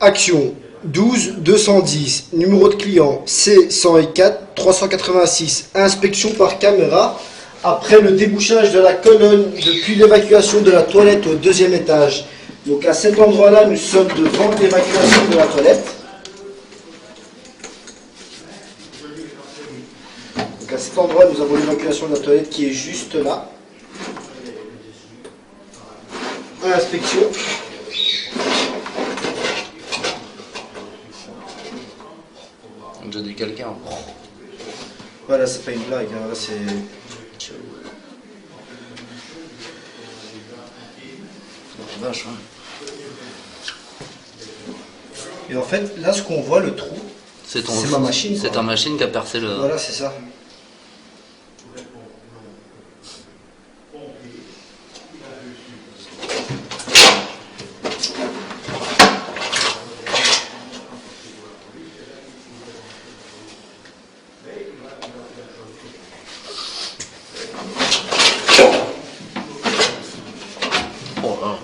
Action 12 210, numéro de client C104 386, inspection par caméra après le débouchage de la colonne depuis l'évacuation de la toilette au deuxième étage. Donc à cet endroit-là, nous sommes devant l'évacuation de la toilette. Donc à cet endroit, nous avons l'évacuation de la toilette qui est juste là. Inspection. J'ai du calcaire. Voilà, c'est pas une blague, hein. Là c'est... Vache, hein. Et en fait, là ce qu'on voit, le trou, c'est ma machine. C'est ta machine qui a percé le... Voilà, c'est ça. Oh là.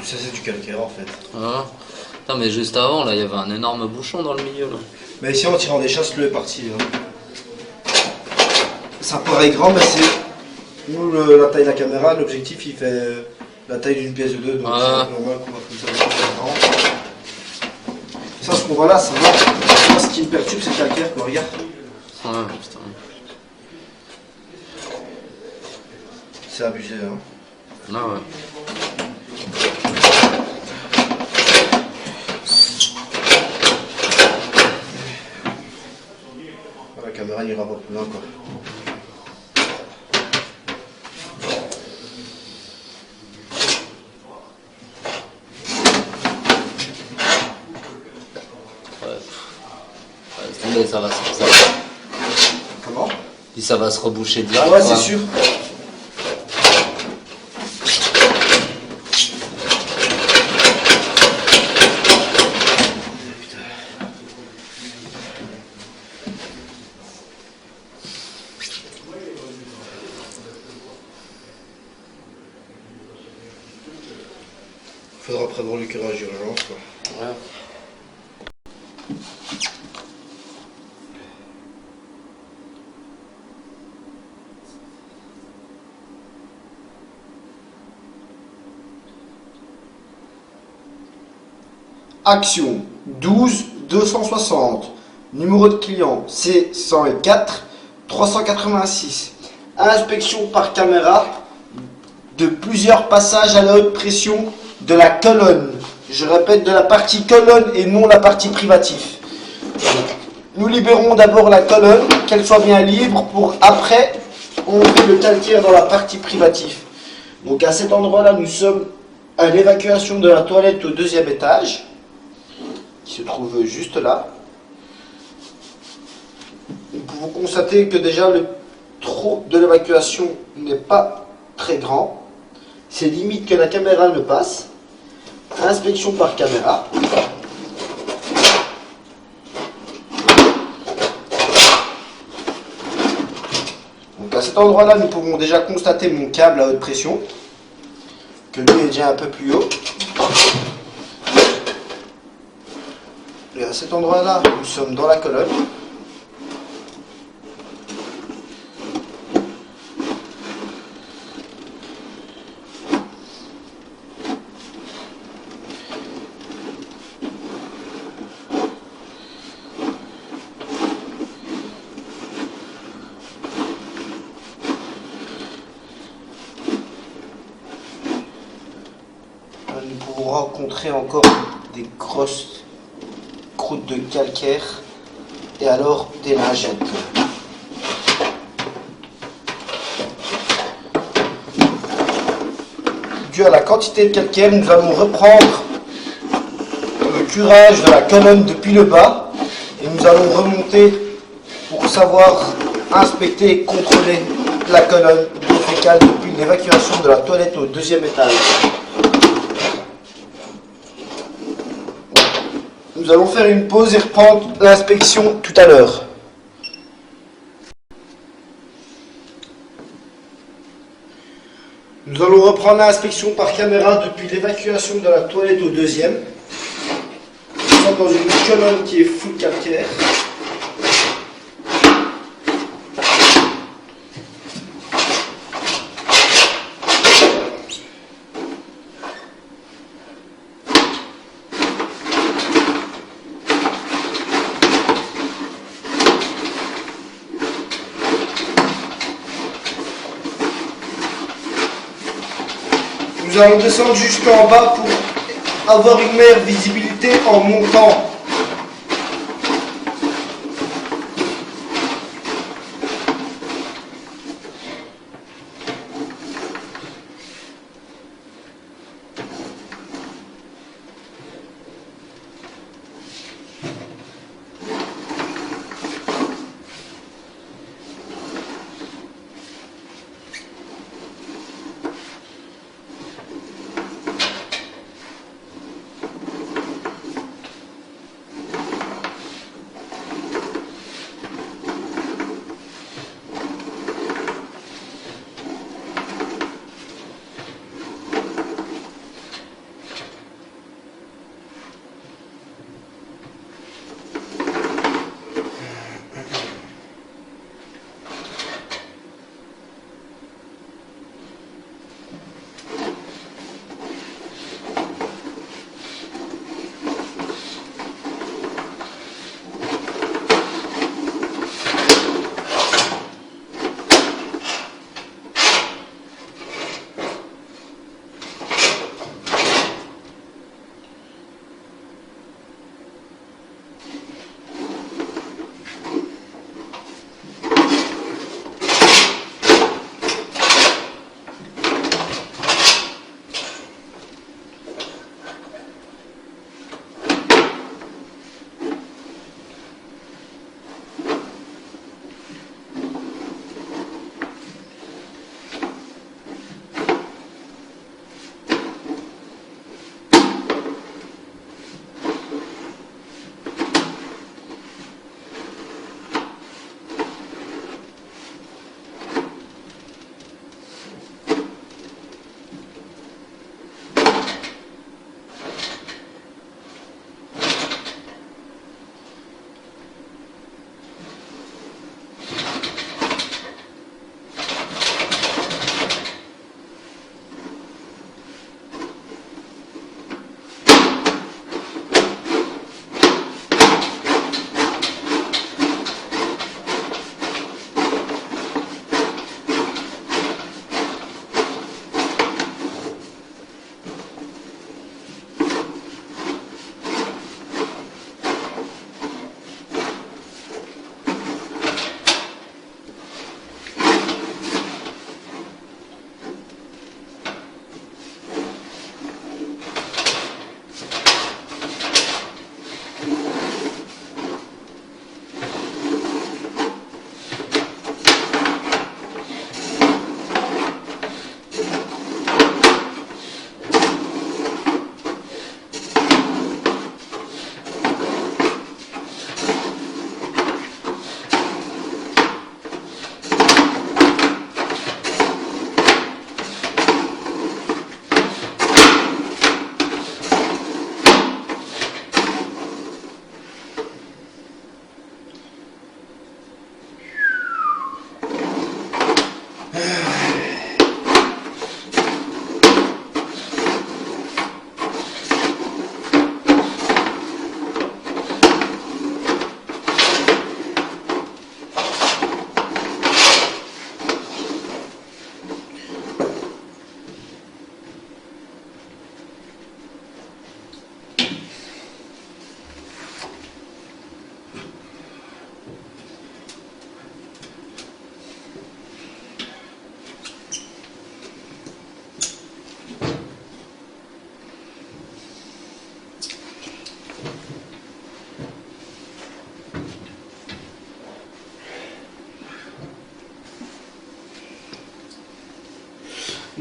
Ça c'est du calcaire en fait. Ah. Putain, mais juste avant, là, il y avait un énorme bouchon dans le milieu, là. Mais ici en tirant des chasses, l'eau est partie. Hein. Ça paraît grand, mais c'est... Nous, la taille de la caméra, l'objectif il fait la taille d'une pièce de 2, donc c'est normal qu'on va comme ça. Ça, ce qu'on voit là, ça va. Moi, ce qui me perturbe, c'est le calcaire, quoi. Regarde. Ouais, putain. C'est abusé, hein. Ah ouais. La caméra n'ira pas plus loin, quoi. Ouais, ça va. Comment? Puis ça va se reboucher direct. Ouais, c'est sûr. Faudra prévoir le curage d'urgence, quoi. Ouais. Action 12 260, numéro de client C104 386, inspection par caméra de plusieurs passages à la haute pression de la colonne. Je répète, de la partie colonne et non la partie privative. Nous libérons d'abord la colonne, qu'elle soit bien libre, pour après enlever le calcaire dans la partie privative. Donc à cet endroit-là, nous sommes à l'évacuation de la toilette au deuxième étage, qui se trouve juste là. Nous pouvons constater que déjà le trou de l'évacuation n'est pas très grand. C'est limite que la caméra ne passe. Inspection par caméra. Donc à cet endroit-là, nous pouvons déjà constater mon câble à haute pression, que lui est déjà un peu plus haut. Et à cet endroit-là, nous sommes dans la colonne. Nous pouvons rencontrer encore des grosses croûtes de calcaire et alors des lingettes. Dû à la quantité de calcaire, nous allons reprendre le curage de la colonne depuis le bas et nous allons remonter pour savoir inspecter et contrôler la colonne fécale depuis l'évacuation de la toilette au deuxième étage. Nous allons faire une pause et reprendre l'inspection tout à l'heure. Nous allons reprendre l'inspection par caméra depuis l'évacuation de la toilette au deuxième. Nous sommes dans une colonne qui est full calcaire. Nous allons descendre jusqu'en bas pour avoir une meilleure visibilité en montant.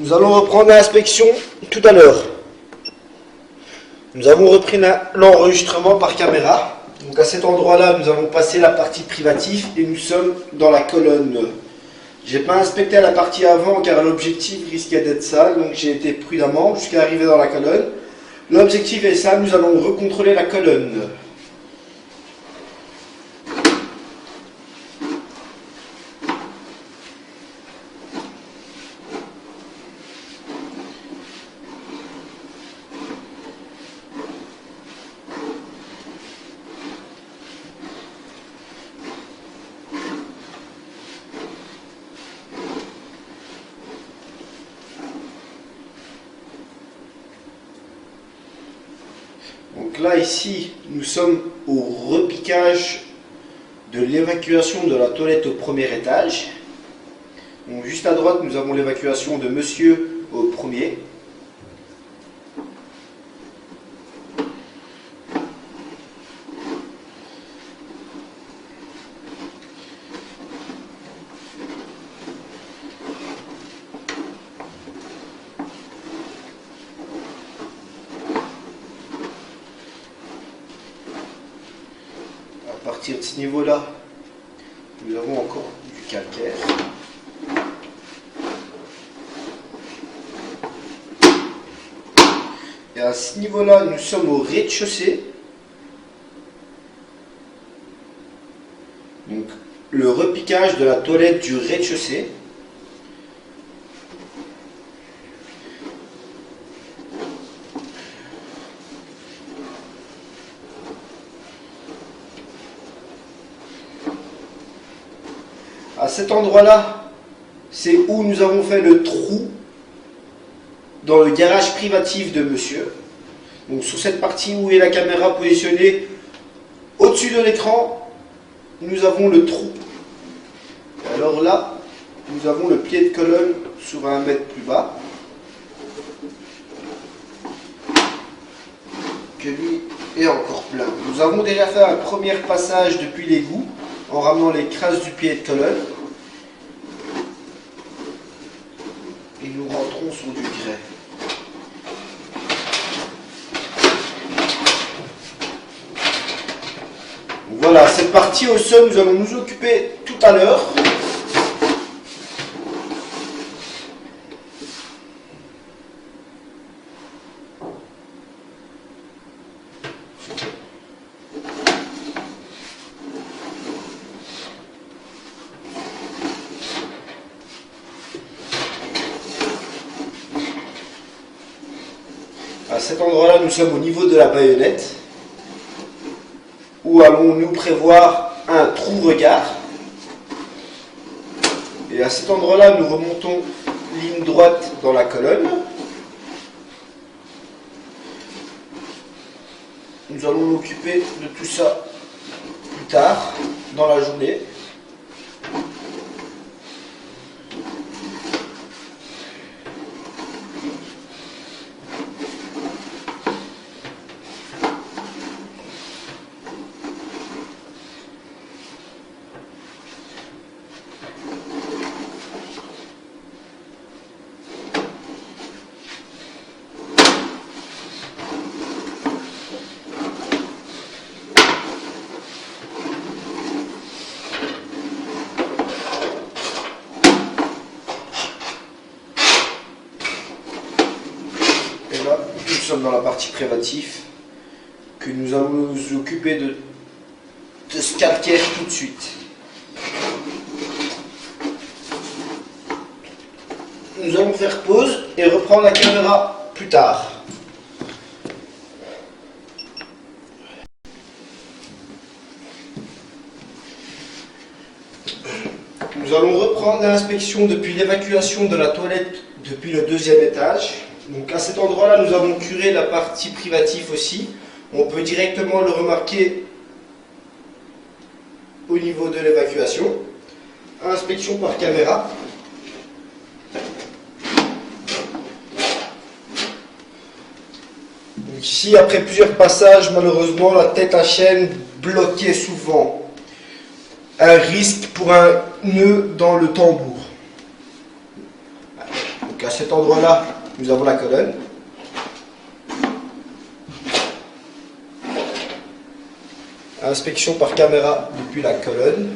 Nous allons reprendre l'inspection tout à l'heure. Nous avons repris l'enregistrement par caméra. Donc à cet endroit-là, nous avons passé la partie privative et nous sommes dans la colonne. J'ai pas inspecté la partie avant car l'objectif risquait d'être sale, donc j'ai été prudemment jusqu'à arriver dans la colonne. L'objectif est sale, nous allons recontrôler la colonne. Donc là, ici, nous sommes au repiquage de l'évacuation de la toilette au premier étage. Donc juste à droite, nous avons l'évacuation de monsieur au premier. À partir de ce niveau-là, nous avons encore du calcaire. Et à ce niveau-là, nous sommes au rez-de-chaussée. Donc, le repiquage de la toilette du rez-de-chaussée. À cet endroit-là, c'est où nous avons fait le trou dans le garage privatif de monsieur. Donc sur cette partie où est la caméra positionnée au-dessus de l'écran, nous avons le trou. Alors là, nous avons le pied de colonne sur 1 mètre plus bas, que lui est encore plein. Nous avons déjà fait un premier passage depuis l'égout en ramenant les crasses du pied de colonne. Et nous rentrons sur du grès. Voilà, cette partie au sol, nous allons nous occuper tout à l'heure. À cet endroit-là, nous sommes au niveau de la baïonnette, où allons-nous prévoir un trou-regard. Et à cet endroit-là, nous remontons ligne droite dans la colonne. Nous allons nous occuper de tout ça plus tard, dans la journée. Et là, nous sommes dans la partie privative, que nous allons nous occuper de ce calcaire tout de suite. Nous allons faire pause et reprendre la caméra plus tard. Nous allons reprendre l'inspection depuis l'évacuation de la toilette depuis le 2e étage. Donc à cet endroit-là, nous avons curé la partie privative aussi. On peut directement le remarquer au niveau de l'évacuation. Inspection par caméra. Donc ici, après plusieurs passages, malheureusement, la tête à chaîne bloquait souvent. Un risque pour un nœud dans le tambour. Donc à cet endroit-là, nous avons la colonne. Inspection par caméra depuis la colonne.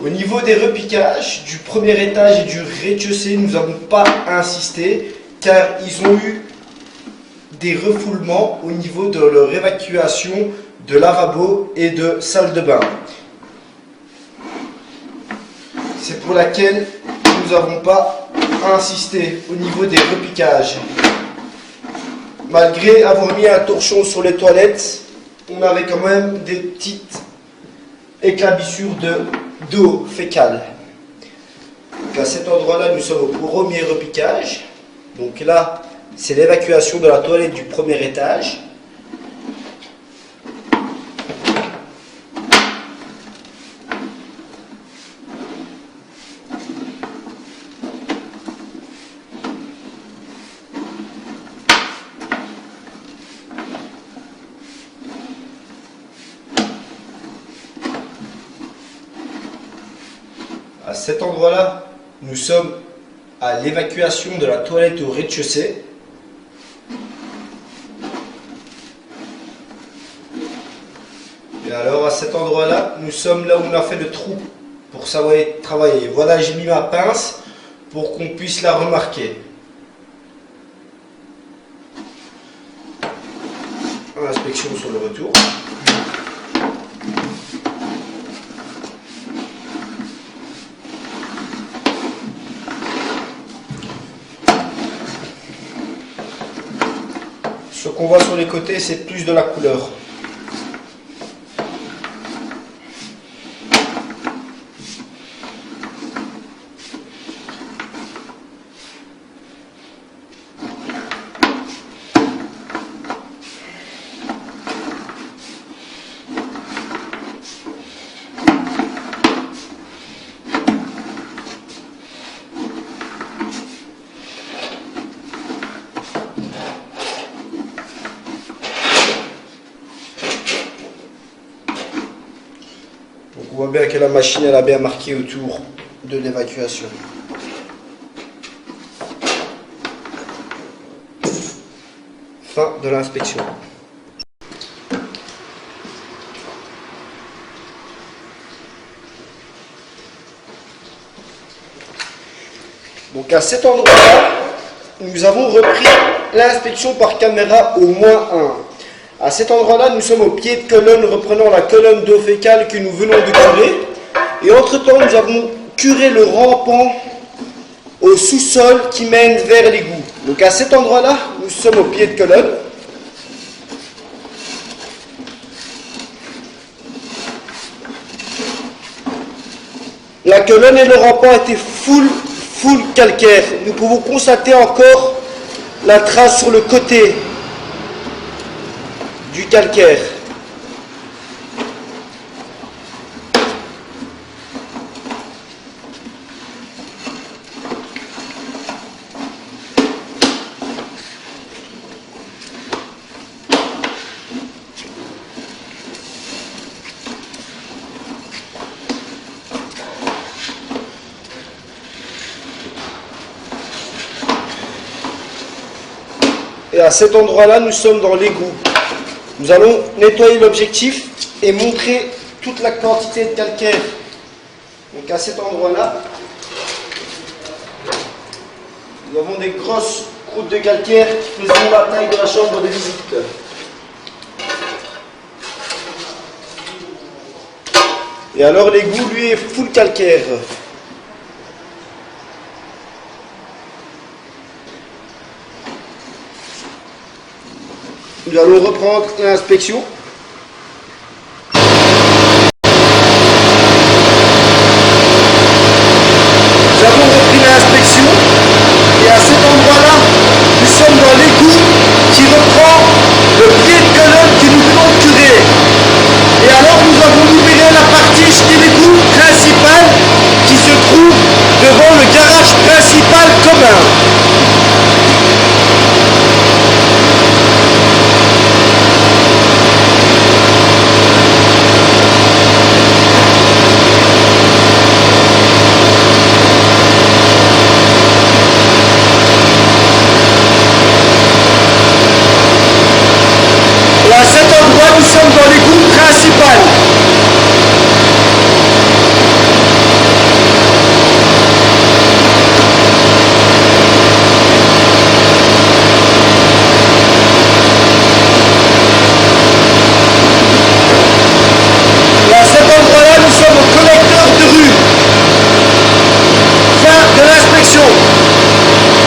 Au niveau des repiquages du premier étage et du rez-de-chaussée, nous n'avons pas insisté car ils ont eu des refoulements au niveau de leur évacuation de lavabo et de salle de bain. C'est pour laquelle nous n'avons pas insisté au niveau des repiquages. Malgré avoir mis un torchon sur les toilettes, on avait quand même des petites éclabissures d'eau fécale. Donc à cet endroit-là, nous sommes au premier repiquage. Donc là, c'est l'évacuation de la toilette du premier étage. À cet endroit-là, nous sommes à l'évacuation de la toilette au rez-de-chaussée. Et alors à cet endroit-là, nous sommes là où on a fait le trou pour savoir travailler. Voilà, j'ai mis ma pince pour qu'on puisse la remarquer. Inspection sur le retour. Ce qu'on voit sur les côtés, c'est plus de la couleur. Donc on voit bien que la machine elle a bien marqué autour de l'évacuation. Fin de l'inspection. Donc à cet endroit-là, nous avons repris l'inspection par caméra au moins 1. À cet endroit-là, nous sommes au pied de colonne, reprenant la colonne d'eau fécale que nous venons de curer. Et entre-temps, nous avons curé le rampant au sous-sol qui mène vers l'égout. Donc à cet endroit-là, nous sommes au pied de colonne. La colonne et le rampant étaient full calcaire. Nous pouvons constater encore la trace sur le côté du calcaire. Et à cet endroit-là, nous sommes dans l'égout. Nous allons nettoyer l'objectif et montrer toute la quantité de calcaire. Donc à cet endroit-là, nous avons des grosses croûtes de calcaire faisant la taille de la chambre de visite. Et alors l'égout, lui, est full calcaire. Nous allons reprendre l'inspection.